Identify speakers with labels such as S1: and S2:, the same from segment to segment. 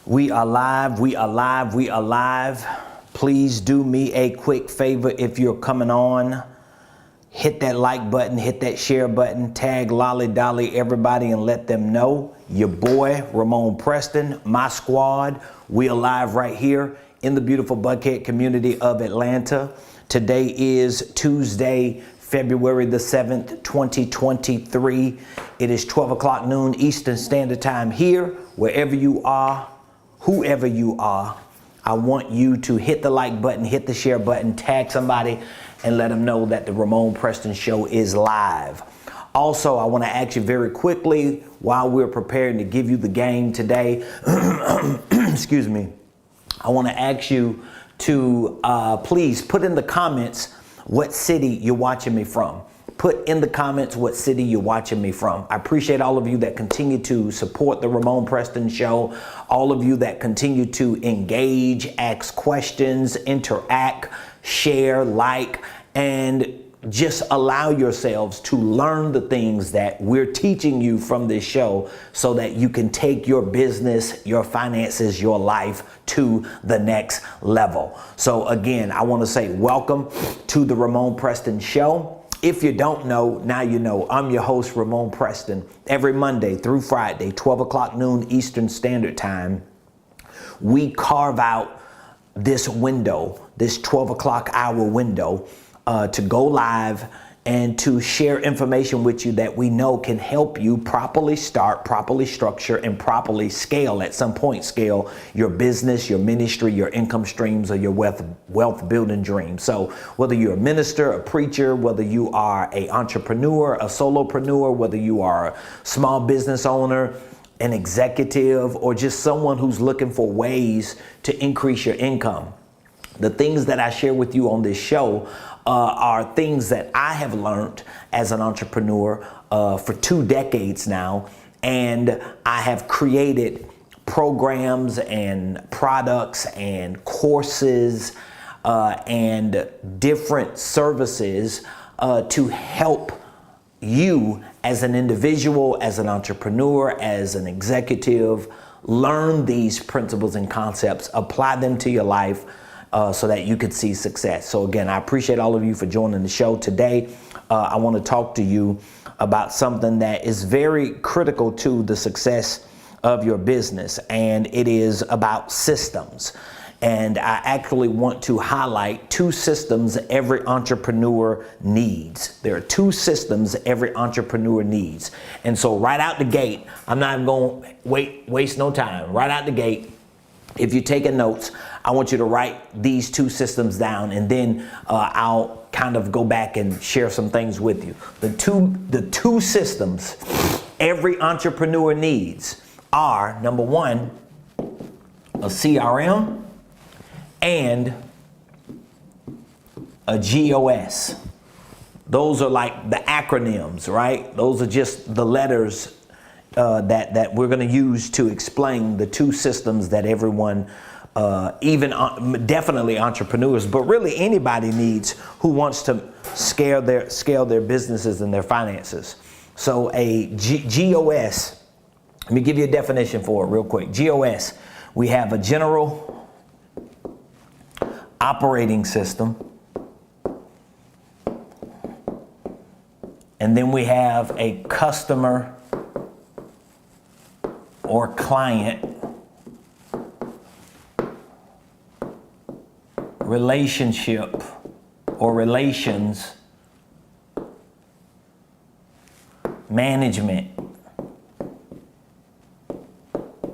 S1: We are live. Please do me a quick favor if you're coming on. Hit that like button, hit that share button, tag Lolly Dolly everybody and let them know. Your boy, Ramon Preston, my squad. We are live right here in the beautiful Buckhead community of Atlanta. Today is Tuesday, February the 7th, 2023. It is 12 o'clock noon Eastern Standard Time here. Wherever you are, whoever you are, I want you to hit the like button, hit the share button, tag somebody, and let them know that the Ramon Preston Show is live. Also, I want to ask you very quickly, while we're preparing to give you the game today, excuse me, I want to ask you to please put in the comments what city you're watching me from. Put in the comments what city you're watching me from. I appreciate all of you that continue to support the Ramon Preston Show, all of you that continue to engage, ask questions, interact, share, like, and just allow yourselves to learn the things that we're teaching you from this show so that you can take your business, your finances, your life to the next level. So again, I want to say welcome to the Ramon Preston Show. If you don't know, now you know. I'm your host, Ramon Preston. Every Monday through Friday, 12 o'clock noon Eastern Standard Time, we carve out this window, this 12 o'clock hour window, to go live and to share information with you that we know can help you properly start, properly structure, and properly scale, at some point scale your business, your ministry, your income streams, or your wealth building dreams. So whether you're a minister, a preacher, whether you are an entrepreneur, a solopreneur, whether you are a small business owner, an executive, or just someone who's looking for ways to increase your income, the things that I share with you on this show are things that I have learned as an entrepreneur for 2 decades now, and I have created programs and products and courses and different services to help you as an individual, as an entrepreneur, as an executive, learn these principles and concepts, apply them to your life, so that you could see success. So again, I appreciate all of you for joining the show today. I want to talk to you about something that is very critical to the success of your business, and it is about systems. And I actually want to highlight 2 systems every entrepreneur needs. There are 2 systems every entrepreneur needs. And so right out the gate, I'm not even going to waste no time. Right out the gate, if you're taking notes, I want you to write these 2 systems down, and then I'll kind of go back and share some things with you. The two systems every entrepreneur needs are, number 1, a CRM and a GOS. Those are like the acronyms, right? Those are just the letters that we're going to use to explain the 2 systems that everyone, definitely entrepreneurs, but really anybody needs who wants to scale their businesses and their finances. So a GOS, let me give you a definition for it real quick. GOS, we have a general operating system, and then we have a customer or client relationship or relations management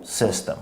S1: system.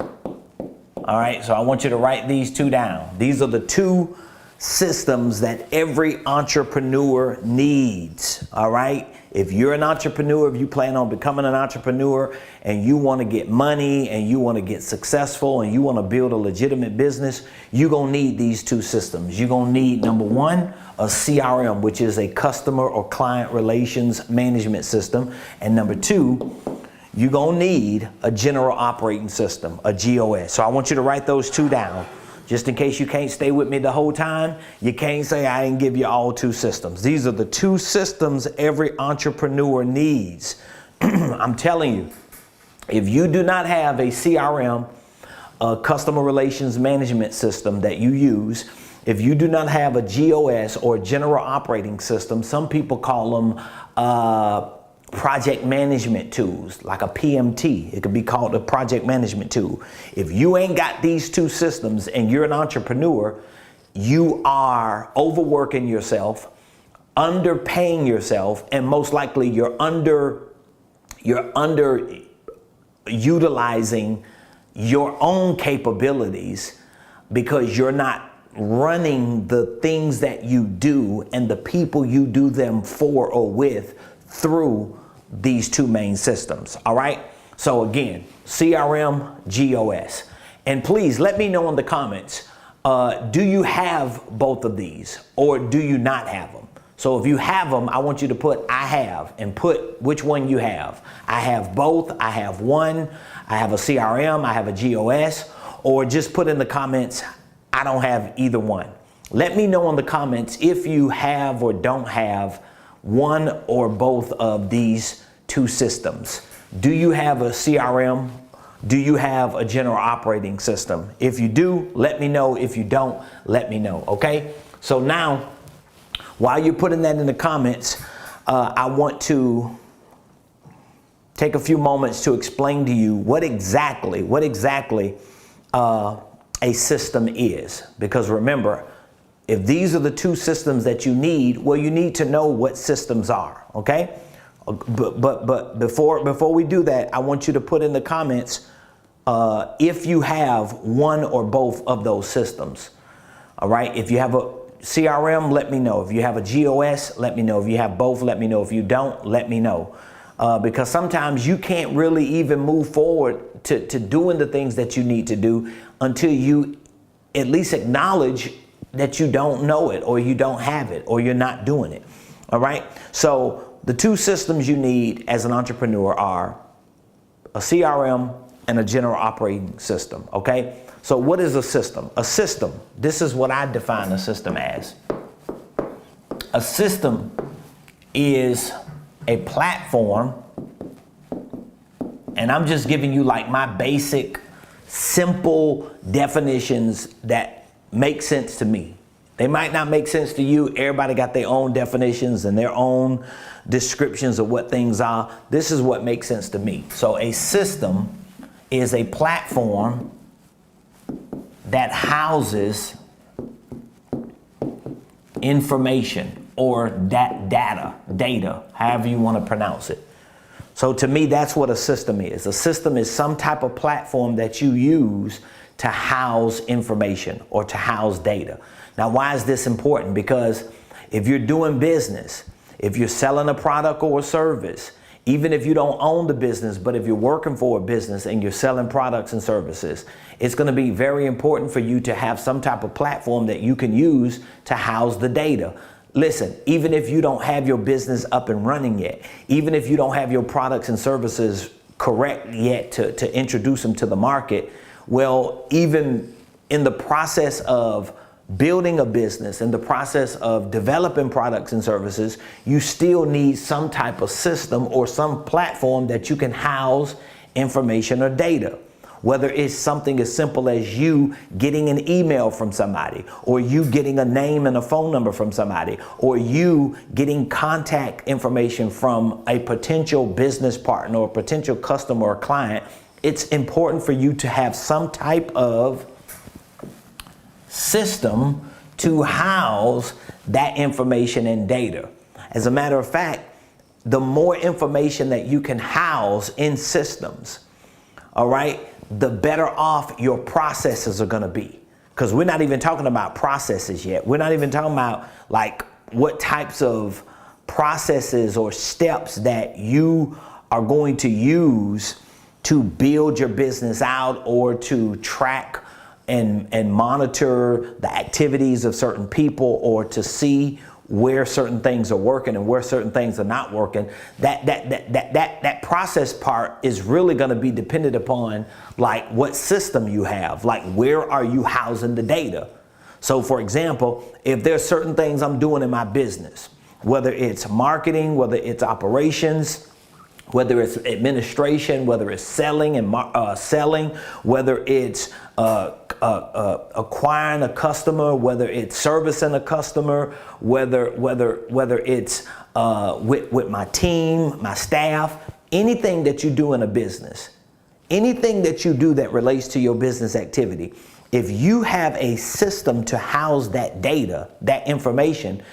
S1: All right, so I want you to write these 2 down. These are the 2 systems that every entrepreneur needs. All right, if you're an entrepreneur, if you plan on becoming an entrepreneur and you want to get money and you want to get successful and you want to build a legitimate business, you're going to need these 2 systems. You're going to need, number 1, a CRM, which is a customer or client relations management system. And number 2, you're going to need a general operating system, a GOS. So I want you to write those 2 down. Just in case you can't stay with me the whole time, you can't say I didn't give you all 2 systems. These are the 2 systems every entrepreneur needs. I'm telling you, If you do not have a CRM, a customer relations management system that you use, if you do not have a GOS or general operating system, some people call them project management tools, like a PMT. It could be called a project management tool. If you ain't got these two systems and you're an entrepreneur, you are overworking yourself, underpaying yourself, and most likely you're utilizing your own capabilities because you're not running the things that you do and the people you do them for or with through these two main systems. All right. So again, CRM, GOS. And please let me know in the comments, do you have both of these or do you not have them? So if you have them, I want you to put I have and put which one you have. I have both. I have one. I have a CRM. I have a GOS. Or just put in the comments, I don't have either one. Let me know in the comments if you have or don't have one or both of these two systems. Do you have a CRM? Do you have a general operating system? If you do, let me know. If you don't, let me know. Okay. So now, while you're putting that in the comments, I want to take a few moments to explain to you what exactly a system is. Because remember, if these are the two systems that you need, well, you need to know what systems are. Okay. But before we do that, I want you to put in the comments if you have one or both of those systems. All right. If you have a CRM, let me know. If you have a GOS, let me know. If you have both, let me know. If you don't, let me know. Because sometimes you can't really even move forward to doing the things that you need to do until you at least acknowledge that you don't know it or you don't have it or you're not doing it. All right. So the two systems you need as an entrepreneur are a CRM and a general operating system. Okay. So what is a system? A system, this is what I define a system as. A system is a platform, and I'm just giving you like my basic, simple definitions that make sense to me. They might not make sense to you. Everybody got their own definitions and their own descriptions of what things are. This is what makes sense to me. So a system is a platform that houses information or data, however you want to pronounce it. So to me, that's what a system is. A system is some type of platform that you use to house information or to house data. Now, why is this important? Because if you're doing business, if you're selling a product or a service, even if you don't own the business, but if you're working for a business and you're selling products and services, it's going to be very important for you to have some type of platform that you can use to house the data. Listen, even if you don't have your business up and running yet, even if you don't have your products and services correct yet to introduce them to the market, well, even in the process of building a business, in the process of developing products and services, you still need some type of system or some platform that you can house information or data. Whether it's something as simple as you getting an email from somebody, or you getting a name and a phone number from somebody, or you getting contact information from a potential business partner or potential customer or client, it's important for you to have some type of system to house that information and data. As a matter of fact, the more information that you can house in systems, all right, the better off your processes are going to be. Because we're not even talking about processes yet. We're not even talking about like what types of processes or steps that you are going to use to build your business out or to track and monitor the activities of certain people or to see where certain things are working and where certain things are not working. That process part is really going to be dependent upon like what system you have, like where are you housing the data. So for example, if there's certain things I'm doing in my business, whether it's marketing, whether it's operations, whether it's administration, whether it's selling and selling, whether it's acquiring a customer, whether it's servicing a customer, whether it's with my team, my staff, anything that you do in a business, anything that you do that relates to your business activity, if you have a system to house that data, that information,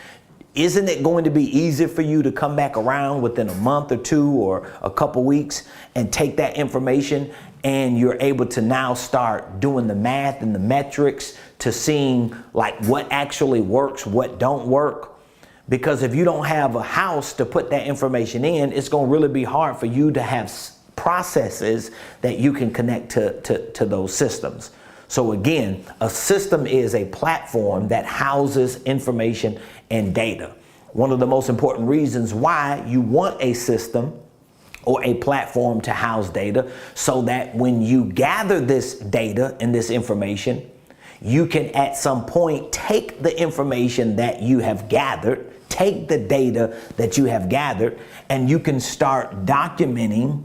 S1: isn't it going to be easier for you to come back around within a month or two or a couple weeks and take that information, and you're able to now start doing the math and the metrics to seeing like what actually works, what don't work? Because if you don't have a house to put that information in, it's going to really be hard for you to have processes that you can connect to those systems. So again, a system is a platform that houses information and data. One of the most important reasons why you want a system or a platform to house data, so that when you gather this data and this information, you can at some point take the information that you have gathered, take the data that you have gathered, and you can start documenting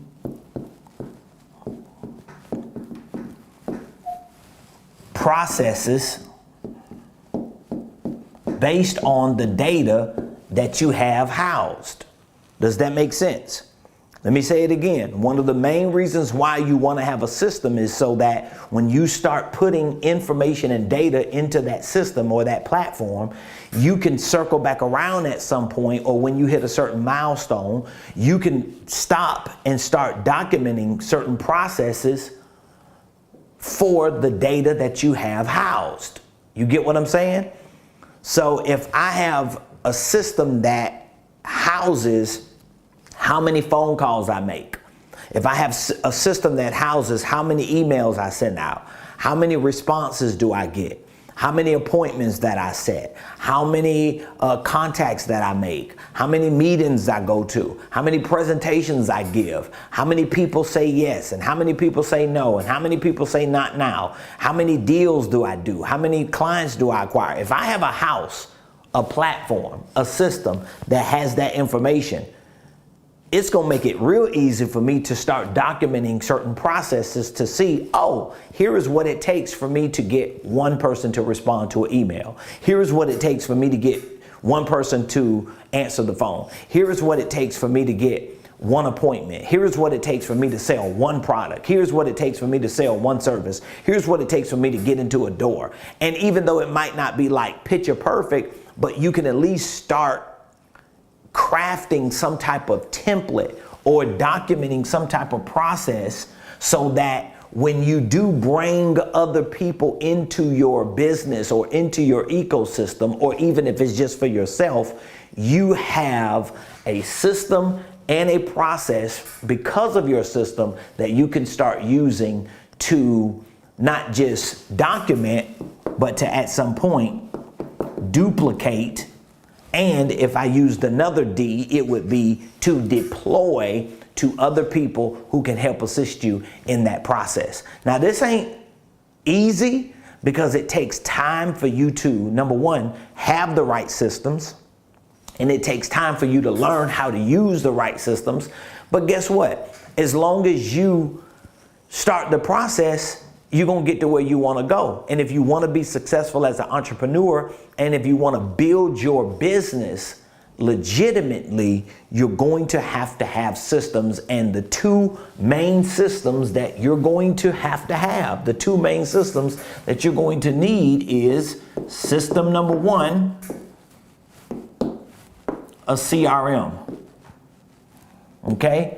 S1: processes based on the data that you have housed. Does that make sense? Let me say it again. One of the main reasons why you want to have a system is so that when you start putting information and data into that system or that platform, you can circle back around at some point, or when you hit a certain milestone, you can stop and start documenting certain processes for the data that you have housed. You get what I'm saying? So if I have a system that houses how many phone calls I make, if I have a system that houses how many emails I send out, how many responses do I get, how many appointments that I set, how many contacts that I make, how many meetings I go to, how many presentations I give, how many people say yes and how many people say no, and how many people say not now, how many deals do I do, how many clients do I acquire. If I have a house, a platform, a system that has that information, it's going to make it real easy for me to start documenting certain processes to see, oh, here is what it takes for me to get one person to respond to an email. Here is what it takes for me to get one person to answer the phone. Here is what it takes for me to get one appointment. Here is what it takes for me to sell one product. Here's what it takes for me to sell one service. Here's what it takes for me to get into a door. And even though it might not be like picture perfect, but you can at least start crafting some type of template or documenting some type of process, so that when you do bring other people into your business or into your ecosystem, or even if it's just for yourself, you have a system and a process because of your system that you can start using to not just document, but to at some point duplicate. And if I used another D, it would be to deploy to other people who can help assist you in that process. Now, this ain't easy because it takes time for you to, number one, have the right systems. And it takes time for you to learn how to use the right systems. But guess what? As long as you start the process, you're going to get to where you want to go. And if you want to be successful as an entrepreneur, and if you want to build your business legitimately, you're going to have systems. And the two main systems that you're going to have, the two main systems that you're going to need is system number one, a CRM. Okay?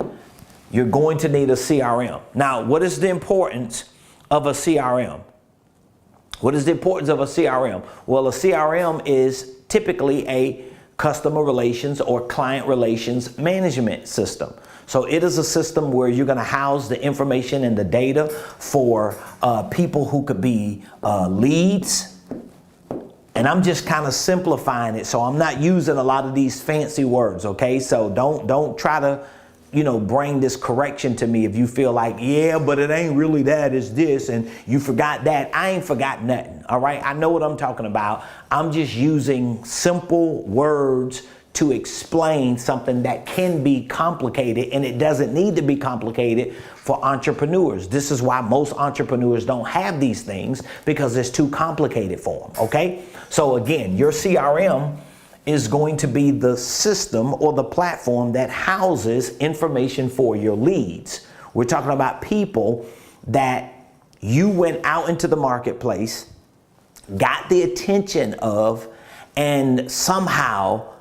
S1: You're going to need a CRM. Now, what is the importance of a CRM? What is the importance of a CRM? Well, a CRM is typically a customer relations or client relations management system. So it is a system where you're going to house the information and the data for people who could be leads. And I'm just kind of simplifying it, so I'm not using a lot of these fancy words, okay? So don't try to, bring this correction to me if you feel like, yeah, but it ain't really that, it's this, and you forgot that. I ain't forgot nothing, all right? I know what I'm talking about. I'm just using simple words to explain something that can be complicated, and it doesn't need to be complicated for entrepreneurs. This is why most entrepreneurs don't have these things, because it's too complicated for them, okay? So again, your CRM is going to be the system or the platform that houses information for your leads. We're talking about people that you went out into the marketplace, got the attention of, and somehow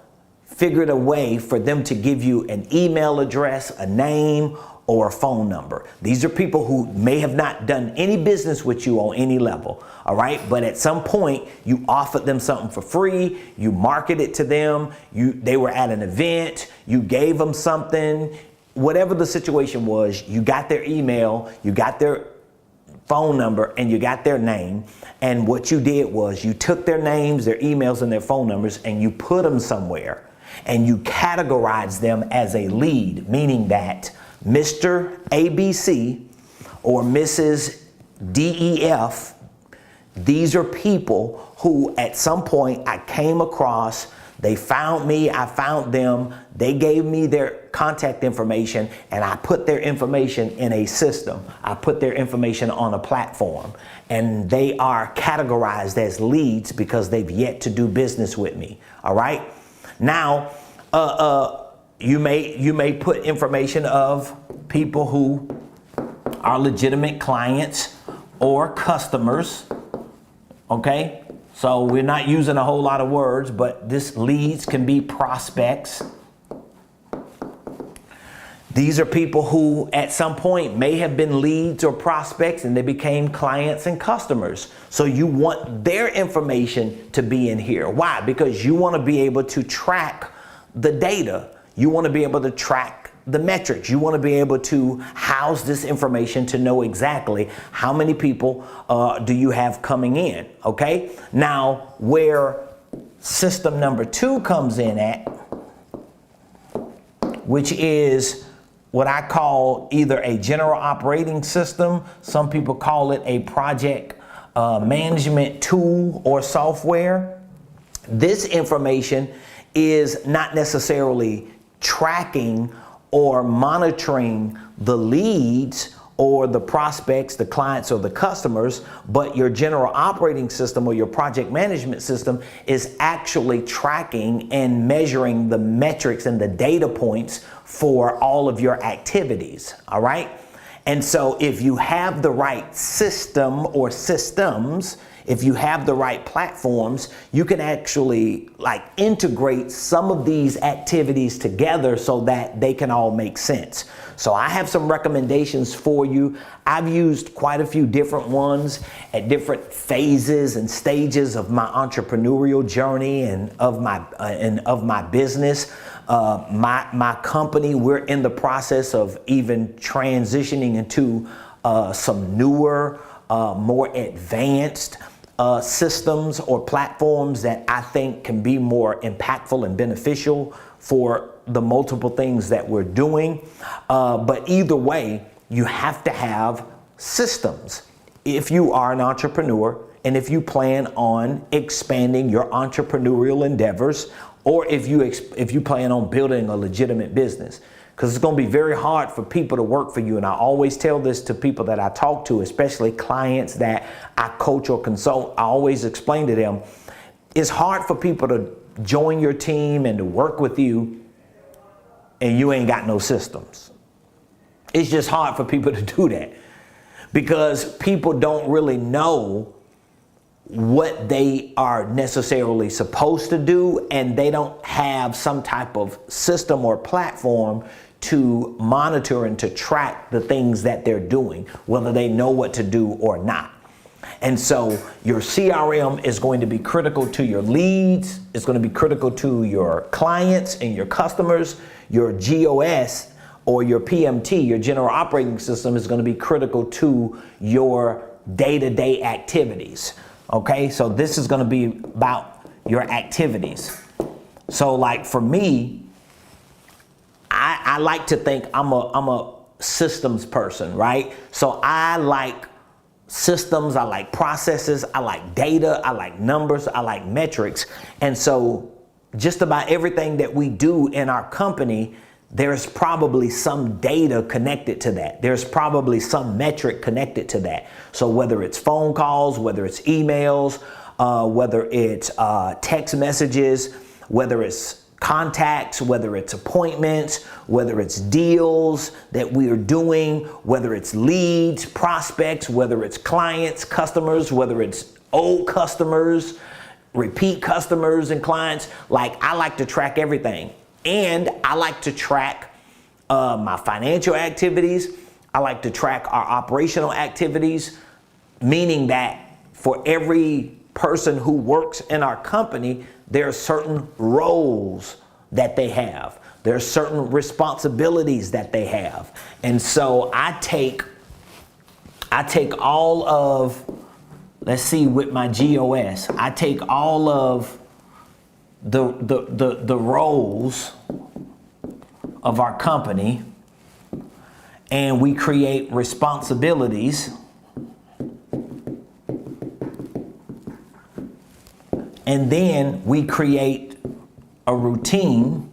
S1: figured a way for them to give you an email address, a name, or a phone number. These are people who may have not done any business with you on any level, all right? But at some point, you offered them something for free, you marketed to them, they were at an event, you gave them something, whatever the situation was, you got their email, you got their phone number, and you got their name. And what you did was you took their names, their emails, and their phone numbers, and you put them somewhere, and you categorized them as a lead, meaning that Mr. ABC or Mrs. DEF, these are people who at some point I came across, they found me, I found them, they gave me their contact information, and I put their information in a system. I put their information on a platform, and they are categorized as leads because they've yet to do business with me, all right? Now, you may put information of people who are legitimate clients or customers, okay? So we're not using a whole lot of words, but this leads can be prospects. These are people who at some point may have been leads or prospects and they became clients and customers. So you want their information to be in here. Why? Because you want to be able to track the data. You want to be able to track the metrics. You want to be able to house this information to know exactly how many people do you have coming in, okay? Now, where system number 2 comes in at, which is what I call either a general operating system, some people call it a project management tool or software. This information is not necessarily tracking or monitoring the leads or the prospects, the clients or the customers, but your general operating system or your project management system is actually tracking and measuring the metrics and the data points for all of your activities, all right? And so if you have the right system or systems, if you have the right platforms, you can actually integrate some of these activities together so that they can all make sense. So I have some recommendations for you. I've used quite a few different ones at different phases and stages of my entrepreneurial journey and of my business. My company, we're in the process of even transitioning into some newer, more advanced systems or platforms that I think can be more impactful and beneficial for the multiple things that we're doing. But either way, you have to have systems. If you are an entrepreneur and if you plan on expanding your entrepreneurial endeavors, or if you plan on building a legitimate business, because it's going to be very hard for people to work for you. And I always tell this to people that I talk to, especially clients that I coach or consult. I always explain to them, it's hard for people to join your team and to work with you and you ain't got no systems. It's just hard for people to do that because people don't really know what they are necessarily supposed to do, and they don't have some type of system or platform to monitor and to track the things that they're doing, whether they know what to do or not. And so your CRM is going to be critical to your leads. It's going to be critical to your clients and your customers. Your GOS or your PMT, your general operating system, is going to be critical to your day-to-day activities. Okay, so this is going to be about your activities. So like for me, I like to think I'm a systems person, right? So I like systems, I like processes, I like data, I like numbers, I like metrics. And so just about everything that we do in our company, there's probably some data connected to that. There's probably some metric connected to that. So whether it's phone calls, whether it's emails, whether it's text messages, whether it's contacts, whether it's appointments, whether it's deals that we are doing, whether it's leads, prospects, whether it's clients, customers, whether it's old customers, repeat customers and clients. Like, I like to track everything. And I like to track my financial activities. I like to track our operational activities, meaning that for every person who works in our company, there are certain roles that they have. There are certain responsibilities that they have. And so I take all of, let's see, with my GOS, I take all of the roles of our company, and we create responsibilities, and then we create a routine,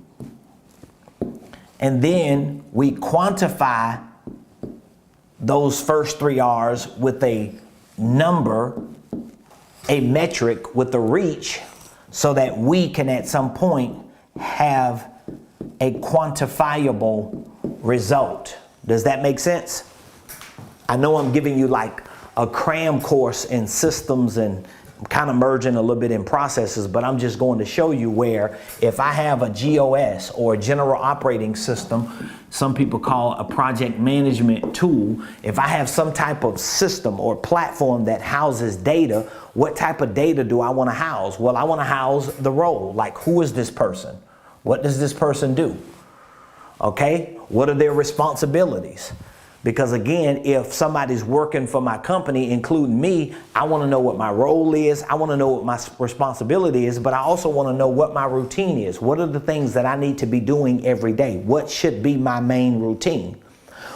S1: and then we quantify those first 3 R's with a number, a metric with a reach, so that we can at some point have a quantifiable result. Does that make sense? I know I'm giving you like a cram course in systems, and I'm kind of merging a little bit in processes, but I'm just going to show you where if I have a GOS, or a general operating system, some people call a project management tool, if I have some type of system or platform that houses data, what type of data do I want to house? Well, I want to house the role. Like, who is this person? What does this person do? Okay, what are their responsibilities? Because again, if somebody's working for my company, including me, I want to know what my role is. I want to know what my responsibility is, but I also want to know what my routine is. What are the things that I need to be doing every day? What should be my main routine?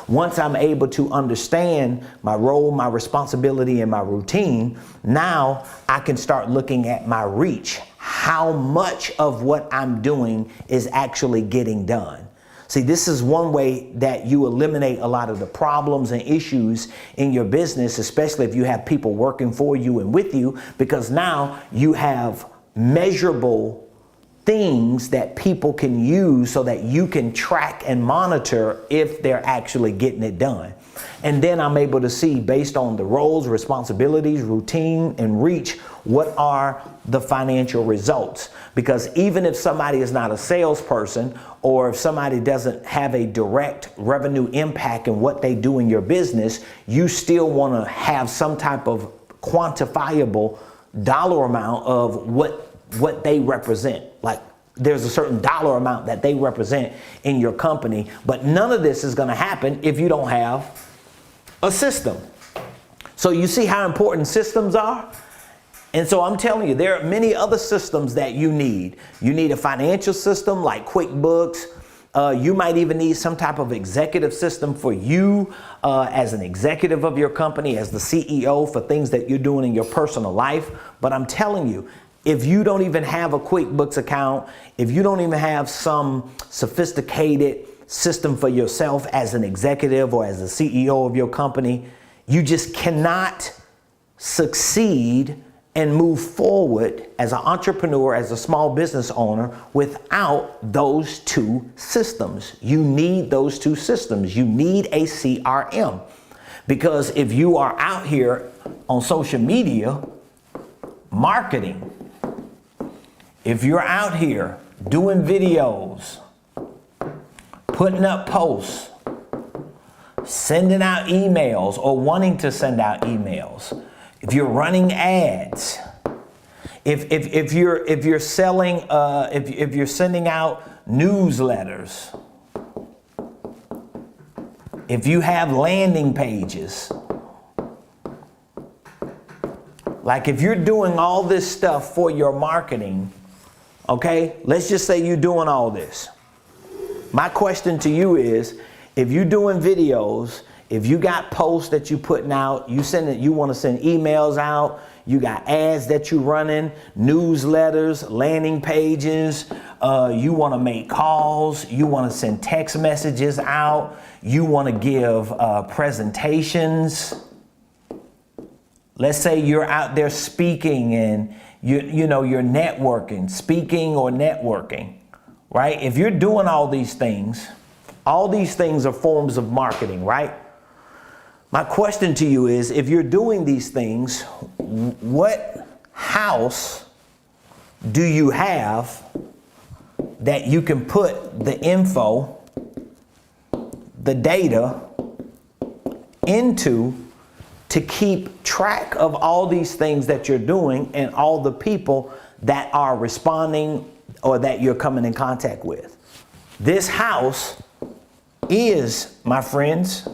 S1: Once I'm able to understand my role, my responsibility, and my routine, now I can start looking at my reach. How much of what I'm doing is actually getting done? See, this is one way that you eliminate a lot of the problems and issues in your business, especially if you have people working for you and with you, because now you have measurable things that people can use so that you can track and monitor if they're actually getting it done. And then I'm able to see, based on the roles, responsibilities, routine, and reach, what are the financial results? Because even if somebody is not a salesperson, or if somebody doesn't have a direct revenue impact in what they do in your business, you still want to have some type of quantifiable dollar amount of what they represent. Like, there's a certain dollar amount that they represent in your company, but none of this is going to happen if you don't have a system. So you see how important systems are? And so I'm telling you, there are many other systems that you need. You need a financial system like QuickBooks. You might even need some type of executive system for you as an executive of your company, as the CEO, for things that you're doing in your personal life. But I'm telling you, if you don't even have a QuickBooks account, if you don't even have some sophisticated system for yourself as an executive or as the CEO of your company, you just cannot succeed and move forward as an entrepreneur, as a small business owner, without those two systems. You need those two systems. You need a CRM. Because if you are out here on social media marketing, if you're out here doing videos, putting up posts, sending out emails or wanting to send out emails, if you're running ads, if you're selling, if you're sending out newsletters, if you have landing pages, like if you're doing all this stuff for your marketing, okay, let's just say you're doing all this. My question to you is, if you're doing videos, If you got posts that you putting out, you want to send emails out, you got ads that you running, newsletters, landing pages, you want to make calls, you want to send text messages out, you want to give presentations. Let's say you're out there speaking and you're networking, speaking or networking, right? If you're doing all these things are forms of marketing, right? My question to you is, if you're doing these things, what house do you have that you can put the info, the data into to keep track of all these things that you're doing and all the people that are responding or that you're coming in contact with? This house is, my friends,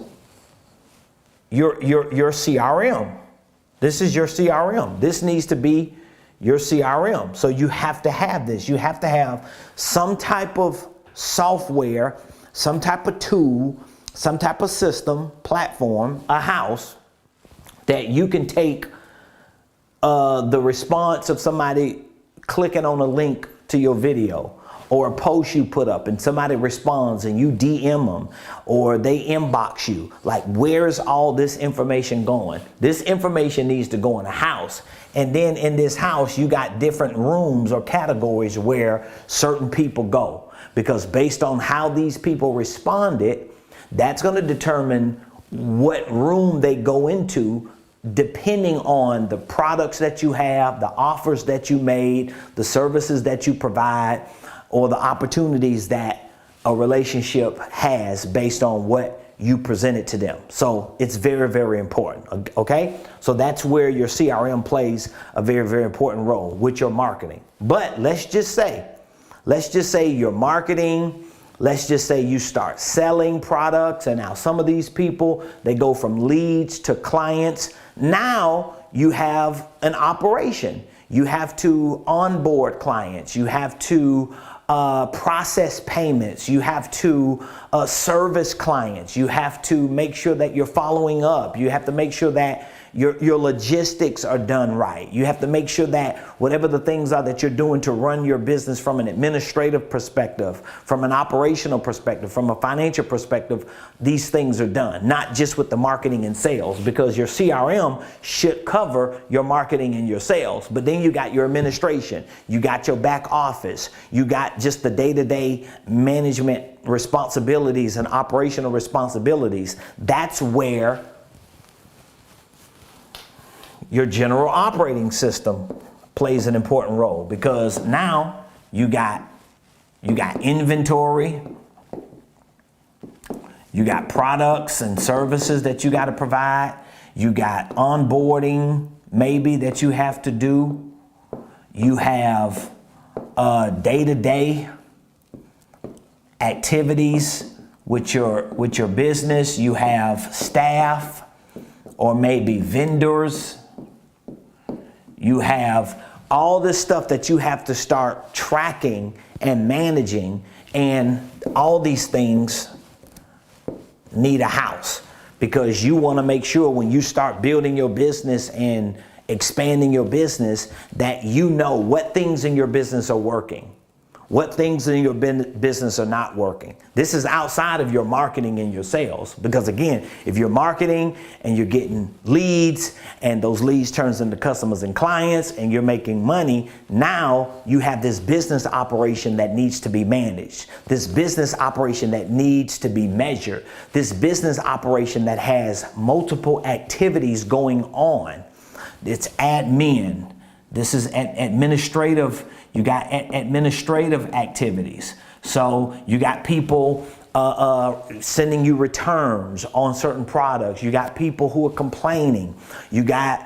S1: your CRM. This is your CRM. This needs to be your CRM. So you have to have this. You have to have some type of software, some type of tool, some type of system, platform, a house that you can take the response of somebody clicking on a link to your video, or a post you put up and somebody responds and you DM them or they inbox you. Like, where's all this information going? This information needs to go in a house. And then in this house, you got different rooms or categories where certain people go. Because based on how these people responded, that's going to determine what room they go into, depending on the products that you have, the offers that you made, the services that you provide, or the opportunities that a relationship has based on what you presented to them. So it's very, very important, okay? So that's where your CRM plays a very, very important role with your marketing. But let's just say you're marketing, let's just say you start selling products, and now some of these people, they go from leads to clients. Now you have an operation. You have to onboard clients. You have to process payments. You have to service clients. You have to make sure that you're following up. You have to make sure that your logistics are done right. You have to make sure that whatever the things are that you're doing to run your business from an administrative perspective, from an operational perspective, from a financial perspective, these things are done, not just with the marketing and sales, because your CRM should cover your marketing and your sales. But then you got your administration, you got your back office, you got just the day-to-day management responsibilities and operational responsibilities. That's where your general operating system plays an important role, because now you got inventory, you got products and services that you got to provide, you got onboarding maybe that you have to do, you have day-to-day activities with your business, you have staff or maybe vendors. You have all this stuff that you have to start tracking and managing, and all these things need a house, because you want to make sure when you start building your business and expanding your business that you know what things in your business are working, what things in your business are not working. This is outside of your marketing and your sales, because again, if you're marketing and you're getting leads and those leads turns into customers and clients and you're making money, now you have this business operation that needs to be managed, this business operation that needs to be measured, this business operation that has multiple activities going on. It's admin. This is administrative. You got administrative activities. So you got people sending you returns on certain products. You got people who are complaining. You got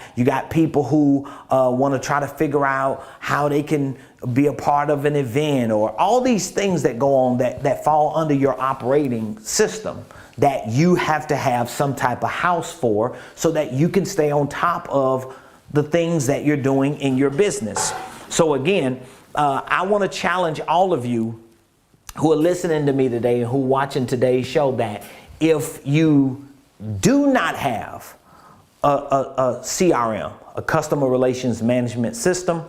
S1: people who want to try to figure out how they can be a part of an event, or all these things that go on that fall under your operating system that you have to have some type of house for, so that you can stay on top of the things that you're doing in your business. So again, I want to challenge all of you who are listening to me today and who are watching today's show, that if you do not have a CRM, a customer relations management system,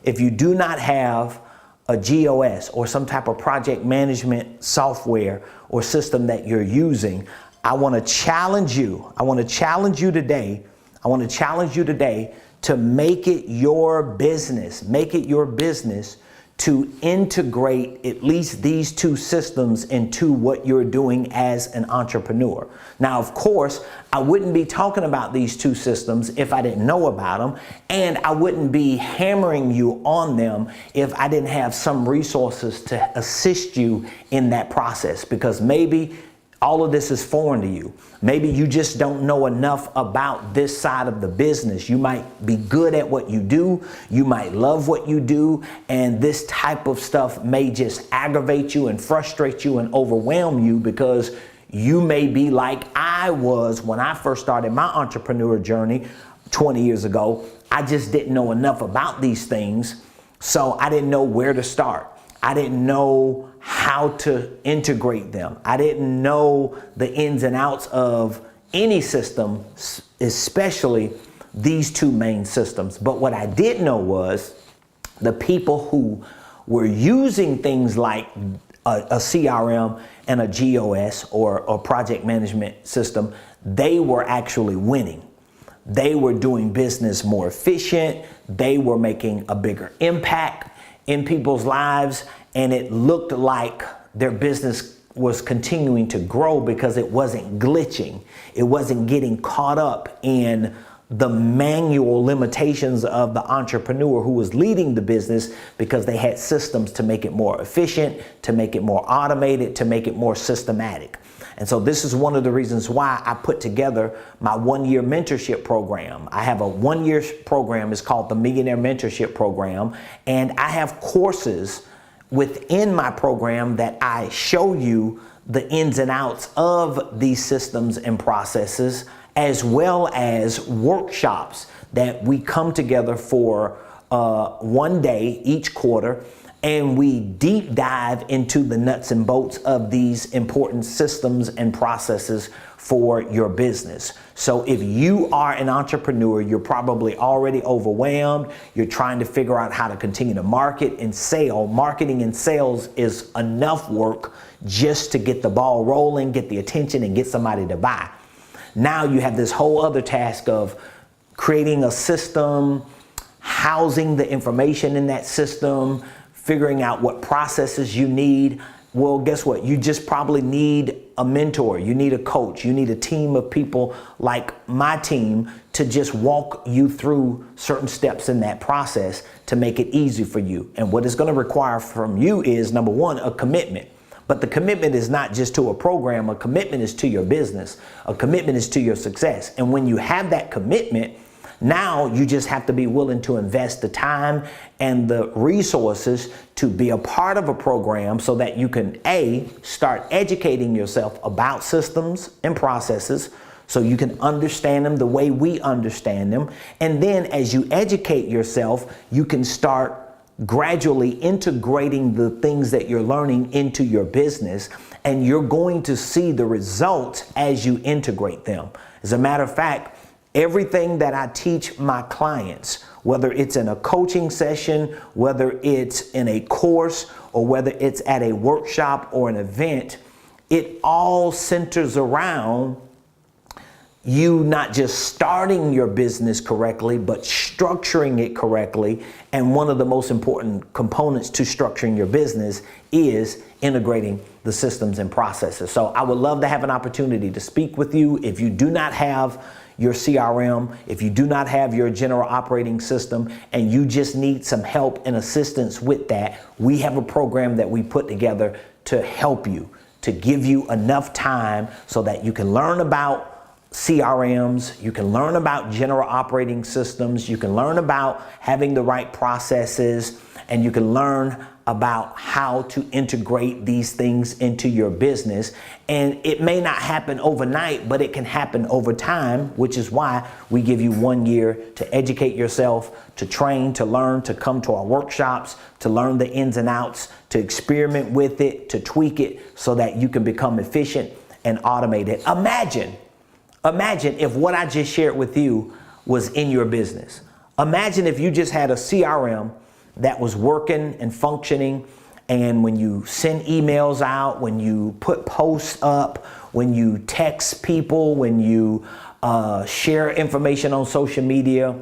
S1: if you do not have a GOS or some type of project management software or system that you're using, I want to challenge you. I want to challenge you today. I want to challenge you today to make it your business. Make it your business to integrate at least these two systems into what you're doing as an entrepreneur. Now, of course, I wouldn't be talking about these two systems if I didn't know about them, and I wouldn't be hammering you on them if I didn't have some resources to assist you in that process, because maybe all of this is foreign to you. Maybe you just don't know enough about this side of the business. You might be good at what you do. You might love what you do. And this type of stuff may just aggravate you and frustrate you and overwhelm you, because you may be like I was when I first started my entrepreneur journey 20 years ago. I just didn't know enough about these things, so I didn't know where to start. I didn't know how to integrate them. I didn't know the ins and outs of any system, especially these two main systems. But what I did know was the people who were using things like a CRM and a GOS or a project management system, they were actually winning. They were doing business more efficient. They were making a bigger impact in people's lives, and it looked like their business was continuing to grow because it wasn't glitching. It wasn't getting caught up in the manual limitations of the entrepreneur who was leading the business, because they had systems to make it more efficient, to make it more automated, to make it more systematic. And so this is one of the reasons why I put together my one-year mentorship program. I have a one-year program. It's called the Millionaire Mentorship Program. And I have courses within my program that I show you the ins and outs of these systems and processes, as well as workshops that we come together for one day each quarter. And we deep dive into the nuts and bolts of these important systems and processes for your business. So if you are an entrepreneur, you're probably already overwhelmed. You're trying to figure out how to continue to market and sell. Marketing and sales is enough work just to get the ball rolling, get the attention, and get somebody to buy. Now you have this whole other task of creating a system, housing the information in that system, figuring out what processes you need. Well, guess what? You just probably need a mentor. You need a coach. You need a team of people like my team to just walk you through certain steps in that process to make it easy for you. And what it's going to require from you is, number one, a commitment. But the commitment is not just to a program. A commitment is to your business. A commitment is to your success. And when you have that commitment, now you just have to be willing to invest the time and the resources to be a part of a program so that you can, A, start educating yourself about systems and processes so you can understand them the way we understand them. And then as you educate yourself, you can start gradually integrating the things that you're learning into your business, and you're going to see the results as you integrate them. As a matter of fact, everything that I teach my clients, whether it's in a coaching session, whether it's in a course, or whether it's at a workshop or an event, it all centers around you not just starting your business correctly, but structuring it correctly. And one of the most important components to structuring your business is integrating the systems and processes. So I would love to have an opportunity to speak with you. If you do not have your CRM, if you do not have your general operating system, and you just need some help and assistance with that, we have a program that we put together to help you, to give you enough time so that you can learn about CRMs, you can learn about general operating systems, you can learn about having the right processes, and you can learn about how to integrate these things into your business. And it may not happen overnight, but it can happen over time, which is why we give you 1 year to educate yourself, to train, to learn, to come to our workshops, to learn the ins and outs, to experiment with it, to tweak it so that you can become efficient and automated. Imagine if what I just shared with you was in your business. Imagine if you just had a CRM that was working and functioning, and when you send emails out, when you put posts up, when you text people, when you share information on social media,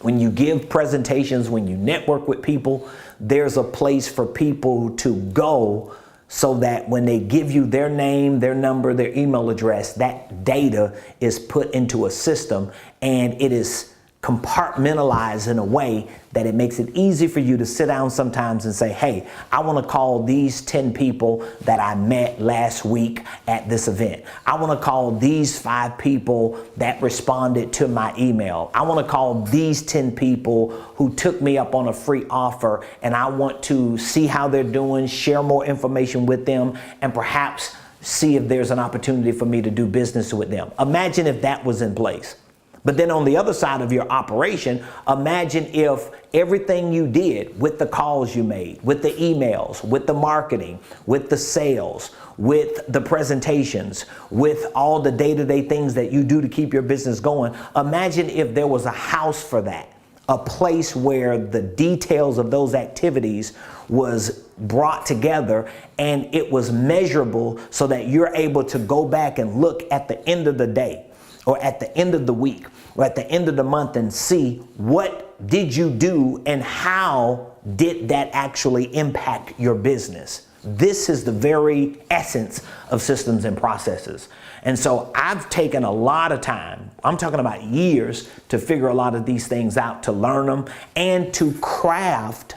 S1: when you give presentations, when you network with people, there's a place for people to go so that when they give you their name, their number, their email address, that data is put into a system and it is compartmentalized in a way that it makes it easy for you to sit down sometimes and say, hey, I want to call these 10 people that I met last week at this event. I want to call these 5 people that responded to my email. I want to call these 10 people who took me up on a free offer, and I want to see how they're doing, share more information with them, and perhaps see if there's an opportunity for me to do business with them. Imagine if that was in place. But then on the other side of your operation, imagine if everything you did with the calls you made, with the emails, with the marketing, with the sales, with the presentations, with all the day-to-day things that you do to keep your business going. Imagine if there was a house for that, a place where the details of those activities was brought together and it was measurable so that you're able to go back and look at the end of the day, or at the end of the week, or at the end of the month and see what did you do and how did that actually impact your business. This is the very essence of systems and processes. And so I've taken a lot of time, I'm talking about years, to figure a lot of these things out, to learn them, and to craft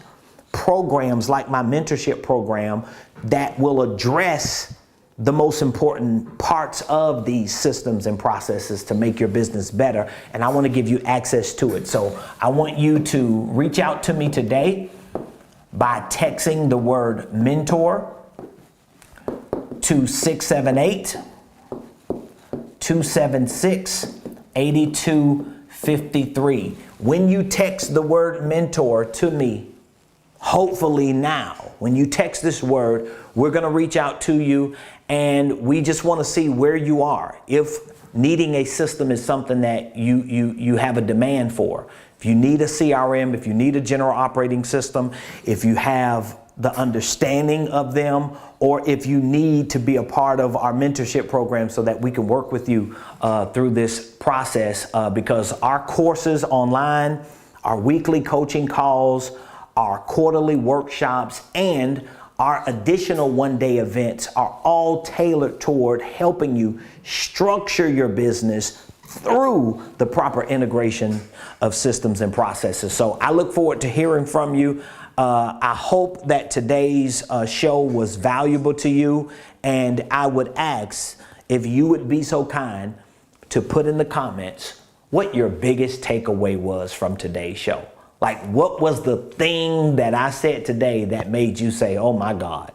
S1: programs like my mentorship program that will address the most important parts of these systems and processes to make your business better. And I want to give you access to it. So I want you to reach out to me today by texting the word mentor to 678-276-8253. When you text the word mentor to me, hopefully now, when you text this word, we're going to reach out to you, and we just want to see where you are. If needing a system is something that you have a demand for, if you need a CRM, if you need a general operating system, if you have the understanding of them, or if you need to be a part of our mentorship program so that we can work with you through this process, because our courses online, our weekly coaching calls, our quarterly workshops, and our additional one-day events are all tailored toward helping you structure your business through the proper integration of systems and processes. So I look forward to hearing from you. I hope that today's show was valuable to you, and I would ask if you would be so kind to put in the comments what your biggest takeaway was from today's show. Like, what was the thing that I said today that made you say, oh my God,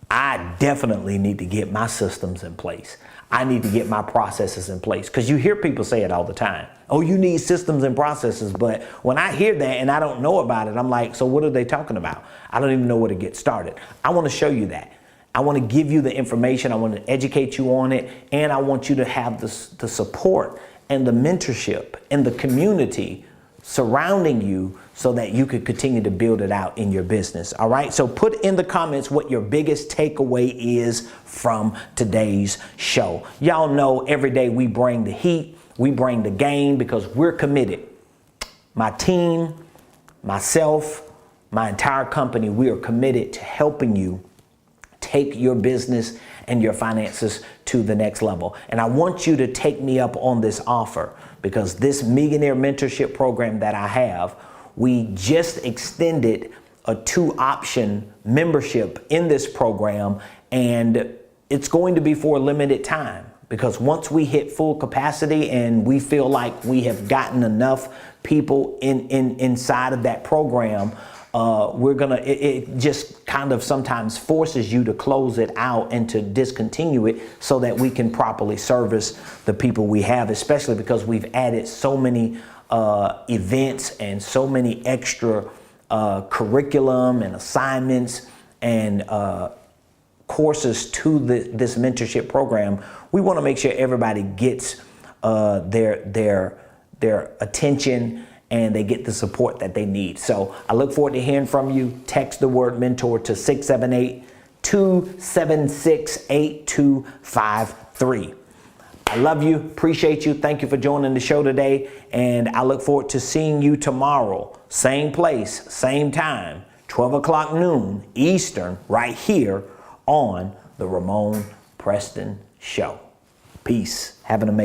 S1: I definitely need to get my systems in place. I need to get my processes in place. Because you hear people say it all the time. Oh, you need systems and processes. But when I hear that and I don't know about it, I'm like, so what are they talking about? I don't even know where to get started. I want to show you that. I want to give you the information. I want to educate you on it. And I want you to have the support and the mentorship and the community surrounding you so that you could continue to build it out in your business. All right. So put in the comments what your biggest takeaway is from today's show. Y'all know every day we bring the heat, we bring the game, because we're committed. My team, myself, my entire company, we are committed to helping you take your business and your finances to the next level. And I want you to take me up on this offer, because this Millionaire Mentorship program that I have, we just extended a 2-option membership in this program, and it's going to be for a limited time, because once we hit full capacity and we feel like we have gotten enough people inside of that program, it just kind of sometimes forces you to close it out and to discontinue it so that we can properly service the people we have, especially because we've added so many events and so many extra curriculum and assignments and courses to this mentorship program. We want to make sure everybody gets their attention and they get the support that they need. So I look forward to hearing from you. Text the word mentor to 678-276-8253. I love you, appreciate you. Thank you for joining the show today. And I look forward to seeing you tomorrow. Same place, same time, 12 o'clock noon Eastern, right here on the Ramon Preston Show. Peace. Have an amazing